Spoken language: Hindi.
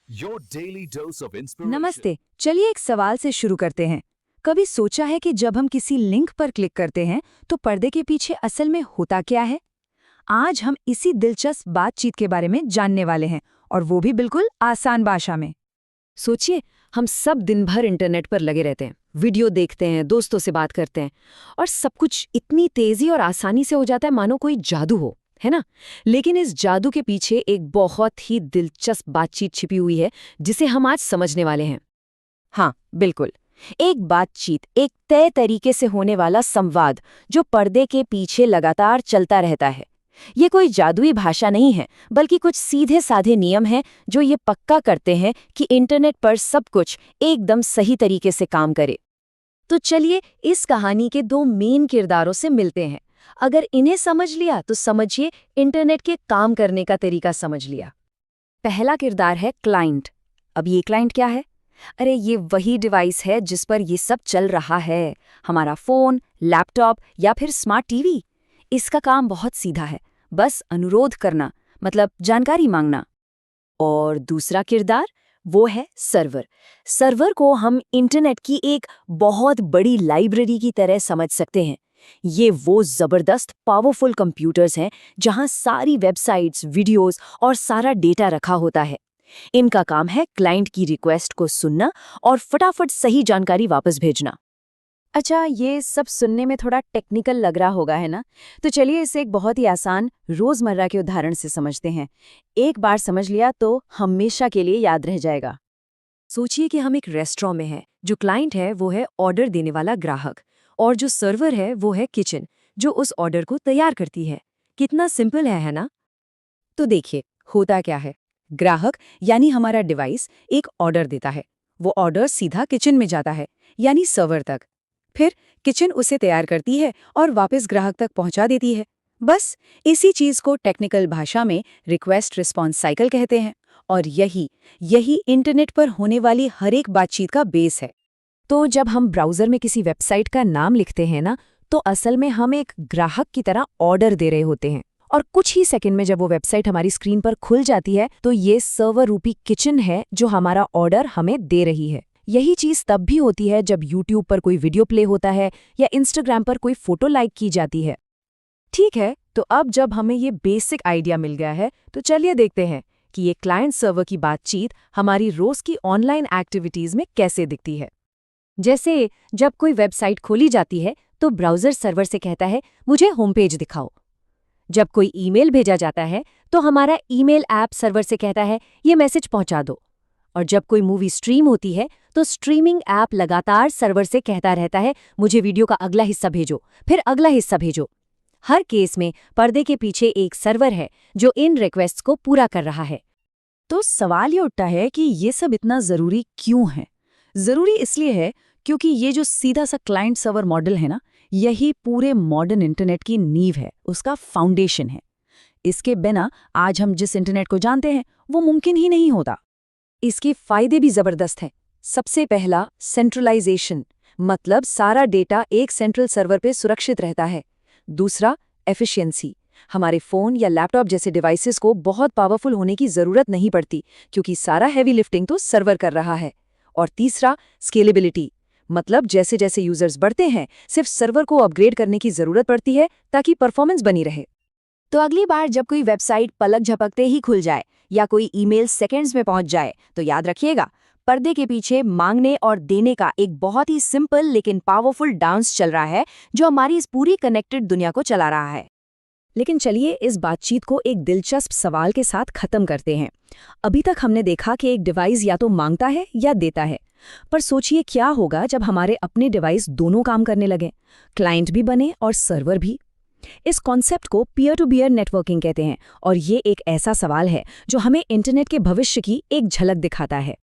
Your daily dose of inspiration. नमस्ते। चलिए एक सवाल से शुरू करते हैं। कभी सोचा है कि जब हम किसी लिंक पर क्लिक करते हैं तो पर्दे के पीछे असल में होता क्या है? आज हम इसी दिलचस्प बातचीत के बारे में जानने वाले हैं, और वो भी बिल्कुल आसान भाषा में। सोचिए, हम सब दिन भर इंटरनेट पर लगे रहते हैं, वीडियो देखते हैं, दोस्तों से बात करते हैं, और सब कुछ इतनी तेजी और आसानी से हो जाता है मानो कोई जादू हो, है ना? लेकिन इस जादू के पीछे एक बहुत ही दिलचस्प बातचीत छिपी हुई है, जिसे हम आज समझने वाले हैं। हाँ, बिल्कुल। एक बातचीत, एक तय तरीके से होने वाला संवाद जो पर्दे के पीछे लगातार चलता रहता है। ये कोई जादुई भाषा नहीं है, बल्कि कुछ सीधे साधे नियम हैं जो ये पक्का करते हैं कि इंटरनेट पर सब कुछ एकदम सही तरीके से काम करे। तो चलिए इस कहानी के दो मेन किरदारों से मिलते हैं। अगर इन्हें समझ लिया तो समझिए इंटरनेट के काम करने का तरीका समझ लिया। पहला किरदार है क्लाइंट। अब ये क्लाइंट क्या है? अरे ये वही डिवाइस है जिस पर ये सब चल रहा है, हमारा फोन, लैपटॉप या फिर स्मार्ट टीवी। इसका काम बहुत सीधा है, बस अनुरोध करना, मतलब जानकारी मांगना। और दूसरा किरदार, वो है सर्वर। सर्वर को हम इंटरनेट की एक बहुत बड़ी लाइब्रेरी की तरह समझ सकते हैं। ये वो जबरदस्त पावरफुल कंप्यूटर्स हैं जहां सारी वेबसाइट्स, वीडियोस और सारा डेटा रखा होता है। इनका काम है क्लाइंट की रिक्वेस्ट को सुनना और फटाफट सही जानकारी वापस भेजना। अच्छा, ये सब सुनने में थोड़ा टेक्निकल लग रहा होगा, है ना? तो चलिए इसे एक बहुत ही आसान रोजमर्रा के उदाहरण से समझते हैं। एक बार समझ लिया तो हमेशा के लिए याद रह जाएगा। सोचिए कि हम एक रेस्टोरेंट में हैं। जो क्लाइंट है वो है ऑर्डर देने वाला ग्राहक, और जो सर्वर है वो है किचन, जो उस ऑर्डर को तैयार करती है। कितना सिंपल है ना? तो देखिए होता क्या है। ग्राहक यानी हमारा डिवाइस एक ऑर्डर देता है। वो ऑर्डर सीधा किचन में जाता है, यानी सर्वर तक। फिर किचन उसे तैयार करती है और वापस ग्राहक तक पहुंचा देती है। बस इसी चीज को टेक्निकल भाषा में रिक्वेस्ट रिस्पॉन्स साइकिल कहते हैं, और यही इंटरनेट पर होने वाली हर एक बातचीत का बेस है। तो जब हम ब्राउज़र में किसी वेबसाइट का नाम लिखते हैं ना, तो असल में हम एक ग्राहक की तरह ऑर्डर दे रहे होते हैं। और कुछ ही सेकंड में जब वो वेबसाइट हमारी स्क्रीन पर खुल जाती है, तो ये सर्वर रूपी किचन है जो हमारा ऑर्डर हमें दे रही है। यही चीज़ तब भी होती है जब यूट्यूब पर कोई वीडियो प्ले होता है या इंस्टाग्राम पर कोई फोटो लाइक की जाती है। ठीक है, तो अब जब हमें ये बेसिक आइडिया मिल गया है, तो चलिए देखते हैं कि ये क्लाइंट सर्वर की बातचीत हमारी रोज़ की ऑनलाइन एक्टिविटीज़ में कैसे दिखती है। जैसे जब कोई वेबसाइट खोली जाती है तो ब्राउज़र सर्वर से कहता है, मुझे होम पेज दिखाओ। जब कोई ईमेल भेजा जाता है तो हमारा ईमेल ऐप सर्वर से कहता है, ये मैसेज पहुंचा दो। और जब कोई मूवी स्ट्रीम होती है तो स्ट्रीमिंग ऐप लगातार सर्वर से कहता रहता है, मुझे वीडियो का अगला हिस्सा भेजो, फिर अगला हिस्सा भेजो। हर केस में पर्दे के पीछे एक सर्वर है जो इन रिक्वेस्ट्स को पूरा कर रहा है। तो सवाल ये उठता है कि ये सब इतना ज़रूरी क्यों है? ज़रूरी इसलिए है क्योंकि ये जो सीधा सा क्लाइंट सर्वर मॉडल है ना, यही पूरे मॉडर्न इंटरनेट की नींव है, उसका फाउंडेशन है। इसके बिना आज हम जिस इंटरनेट को जानते हैं वो मुमकिन ही नहीं होता। इसके फायदे भी जबरदस्त हैं। सबसे पहला, सेंट्रलाइजेशन, मतलब सारा डेटा एक सेंट्रल सर्वर पे सुरक्षित रहता है। दूसरा, एफिशिएंसी, हमारे फ़ोन या लैपटॉप जैसे डिवाइसेस को बहुत पावरफुल होने की ज़रूरत नहीं पड़ती, क्योंकि सारा हैवी लिफ्टिंग तो सर्वर कर रहा है। और तीसरा, स्केलेबिलिटी, मतलब जैसे जैसे यूजर्स बढ़ते हैं सिर्फ सर्वर को अपग्रेड करने की ज़रूरत पड़ती है ताकि परफॉर्मेंस बनी रहे। तो अगली बार जब कोई वेबसाइट पलक झपकते ही खुल जाए या कोई ईमेल सेकंड्स में पहुंच जाए, तो याद रखिएगा, पर्दे के पीछे मांगने और देने का एक बहुत ही सिंपल लेकिन पावरफुल डांस चल रहा है जो हमारी इस पूरी कनेक्टेड दुनिया को चला रहा है। लेकिन चलिए इस बातचीत को एक दिलचस्प सवाल के साथ खत्म करते हैं। अभी तक हमने देखा कि एक डिवाइस या तो मांगता है या देता है, पर सोचिए क्या होगा जब हमारे अपने डिवाइस दोनों काम करने लगे, क्लाइंट भी बने और सर्वर भी। इस कॉन्सेप्ट को पीयर टू पीयर नेटवर्किंग कहते हैं, और ये एक ऐसा सवाल है जो हमें इंटरनेट के भविष्य की एक झलक दिखाता है।